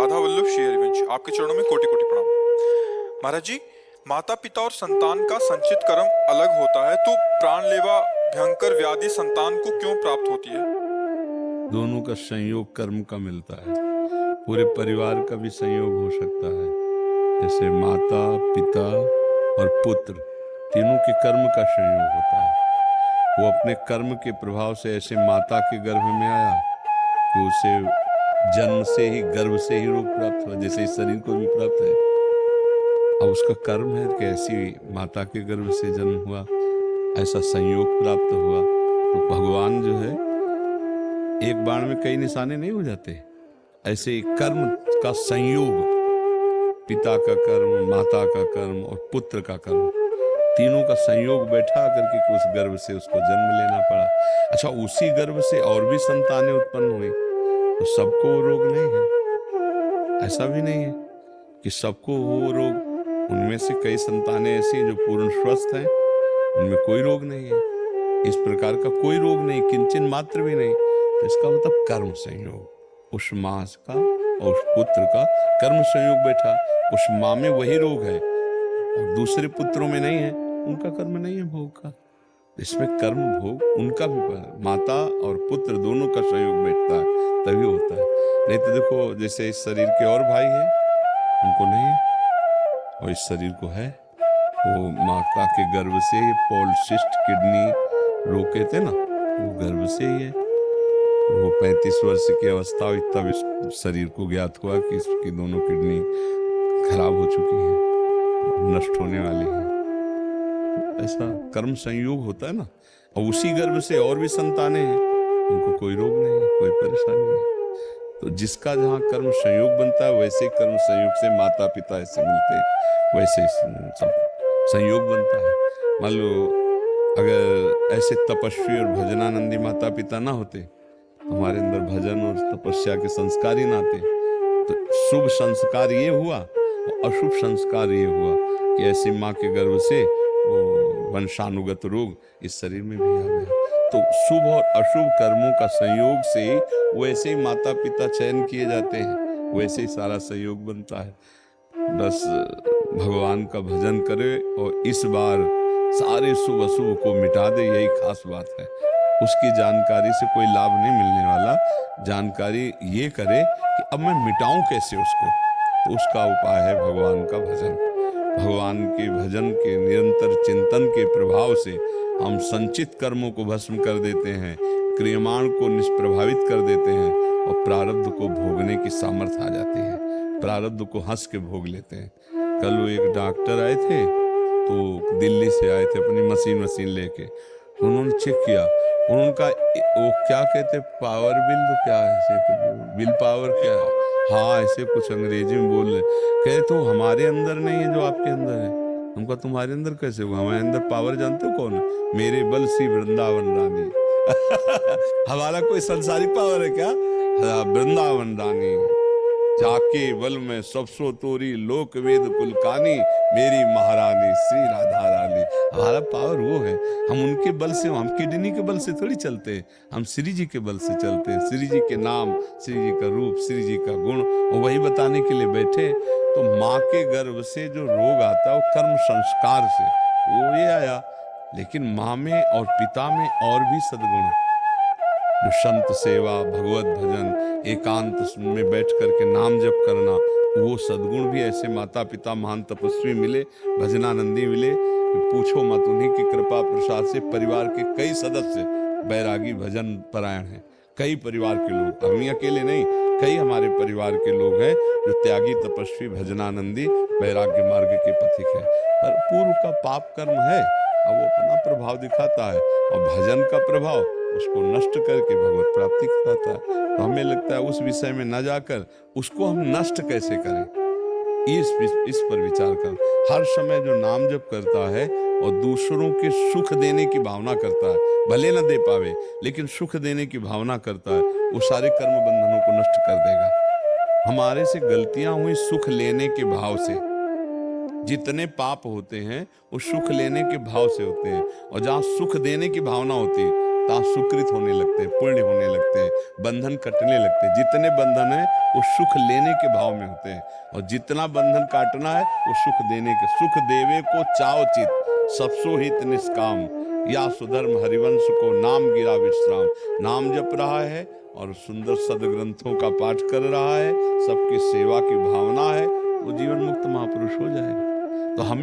राधा वल्लभ श्री हरिवंश, आपके चरणों में कोटि कोटि प्रणाम। महाराज जी, माता पिता और संतान का संचित कर्म अलग होता है, तो प्राणलेवा भयंकर व्याधि संतान को क्यों प्राप्त होती है? दोनों का संयोग कर्म का मिलता है। पूरे परिवार का भी संयोग हो सकता है, जैसे माता पिता और पुत्र, तीनों के कर्म का संयोग होता है। वो अपने कर्म के प्रभाव से ऐसे माता के गर्भ में आया कि उसे जन्म से ही, गर्भ से ही रोग प्राप्त हुआ, जैसे इस शरीर को भी प्राप्त है। अब उसका कर्म है कि ऐसी माता के गर्भ से जन्म हुआ, ऐसा संयोग प्राप्त हुआ। तो भगवान जो है, एक बाण में कई निशाने नहीं हो जाते, ऐसे ही कर्म का संयोग, पिता का कर्म, माता का कर्म और पुत्र का कर्म, तीनों का संयोग बैठा करके कि उस गर्भ से उसको जन्म लेना पड़ा। अच्छा, उसी गर्भ से और भी संतानें उत्पन्न हुई, तो सबको वो रोग नहीं है। ऐसा भी नहीं है कि सबको वो रोग, उनमें से कई संतानें ऐसी जो पूर्ण स्वस्थ हैं, उनमें कोई रोग नहीं है। इस प्रकार का कोई रोग नहीं, किंचन मात्र भी नहीं। तो इसका मतलब कर्म संयोग, उस माँ का और उस पुत्र का कर्म संयोग बैठा। उस माँ में वही रोग है और दूसरे पुत्रों में नहीं है, उनका कर्म नहीं है भोग का। इसमें कर्म भोग उनका भी, माता और पुत्र दोनों का संयोग बैठता है तभी होता है। नहीं तो देखो, जैसे इस शरीर के और भाई हैं, उनको नहीं है, और इस शरीर को है। वो माता के गर्भ से पॉलिसिस्ट किडनी रोग कहते ना, वो गर्भ से ही है। वो 35 वर्ष की अवस्था हुई तब इस शरीर को ज्ञात हुआ कि इसकी दोनों किडनी खराब हो चुकी हैं, नष्ट होने वाली हैं। ऐसा कर्म संयोग होता है ना। और उसी गर्भ से और भी संतानें हैं, उनको कोई रोग नहीं है, कोई परेशानी नहीं। तो जिसका जहाँ कर्म संयोग बनता है, वैसे कर्म संयोग से माता पिता ऐसे मिलते हैं, वैसे सब संयोग बनता है। मान लो अगर ऐसे तपस्वी और भजनानंदी माता पिता ना होते, हमारे अंदर भजन और तपस्या के संस्कार ही ना आते, तो शुभ संस्कार ये हुआ और अशुभ संस्कार ये हुआ कि ऐसी माँ के गर्भ से वो वंशानुगत रोग इस शरीर में भी आ गया। तो शुभ और अशुभ कर्मों का संयोग से वैसे ही माता पिता चयन किए जाते हैं, वैसे ही सारा संयोग बनता है। बस भगवान का भजन करे और इस बार सारे शुभ अशुभ को मिटा दे, यही खास बात है। उसकी जानकारी से कोई लाभ नहीं मिलने वाला। जानकारी ये करे कि अब मैं मिटाऊं कैसे उसको, तो उसका उपाय है भगवान का भजन। भगवान के भजन के निरंतर चिंतन के प्रभाव से हम संचित कर्मों को भस्म कर देते हैं, क्रियमाण को निष्प्रभावित कर देते हैं और प्रारब्ध को भोगने की सामर्थ्य आ जाती है। प्रारब्ध को हंस के भोग लेते हैं। कल वो एक डॉक्टर आए थे, तो दिल्ली से आए थे अपनी मशीन लेके। तो उन्होंने चेक किया, उनका वो क्या कहते, पावर बिल, तो क्या है ऐसे कुछ, बिल पावर क्या है, हाँ ऐसे कुछ अंग्रेजी में बोल रहे। कहे तो हमारे अंदर नहीं है जो आपके अंदर है। हमको तुम्हारे अंदर कैसे हुआ? हमारे अंदर पावर जानते हो कौन है? मेरे बल सी वृंदावन रानी। हमारा कोई संसारिक पावर है क्या? वृंदावन रानी जाके बल में सबसो तोरी लोक वेद कुलकानी, मेरी महारानी श्री राधा रानी। हमारा पावर वो है। हम उनके बल से, हम किडनी के बल से थोड़ी चलते, हम श्री जी के बल से चलते हैं। श्री जी के नाम, श्री जी का रूप, श्री जी का गुण, और वही बताने के लिए बैठे। तो माँ के गर्भ से जो रोग आता है वो कर्म संस्कार से वो ये आया। लेकिन माँ में और पिता में और भी सद्गुण, जो संत सेवा, भगवत भजन, एकांत में बैठ करके नाम जप करना, वो सद्गुण भी ऐसे माता पिता महान तपस्वी मिले, भजनानंदी मिले, पूछो मत। उन्हीं की कृपा प्रसाद से परिवार के कई सदस्य बैरागी भजन परायण हैं। कई परिवार के लोग, हम ही अकेले नहीं, कई हमारे परिवार के लोग हैं जो त्यागी तपस्वी भजनानंदी वैराग्य मार्ग के पथिक हैं। पर पूर्व का पाप कर्म है, अब वो अपना प्रभाव दिखाता है, और भजन का प्रभाव उसको नष्ट करके भगवत प्राप्ति कराता है। तो हमें लगता है उस विषय में न जाकर उसको हम नष्ट कैसे करें, इस पर विचार कर। हर समय जो नाम जप करता है और दूसरों के सुख देने की भावना करता है, भले न दे पावे लेकिन सुख देने की भावना करता है, वो सारे कर्म बंधनों को नष्ट कर देगा। हमारे से गलतियां हुई सुख लेने के भाव से, जितने पाप होते हैं वो सुख लेने के भाव से होते हैं, और जहाँ सुख देने की भावना होती है तहाँ सुकृत होने लगते हैं, पुण्य होने लगते हैं, बंधन कटने लगते हैं। जितने बंधन है वो सुख लेने के भाव में होते हैं, और जितना बंधन काटना है वो सुख देने के। सुख देवे को चाव चित, सबसो हित निष्काम, या सुधर्म हरिवंश को नाम गिरा विश्राम। नाम जप रहा है और सुंदर सदग्रंथों का पाठ कर रहा है, सबकी सेवा की भावना है, वो जीवन मुक्त महापुरुष हो जाएगा। तो हम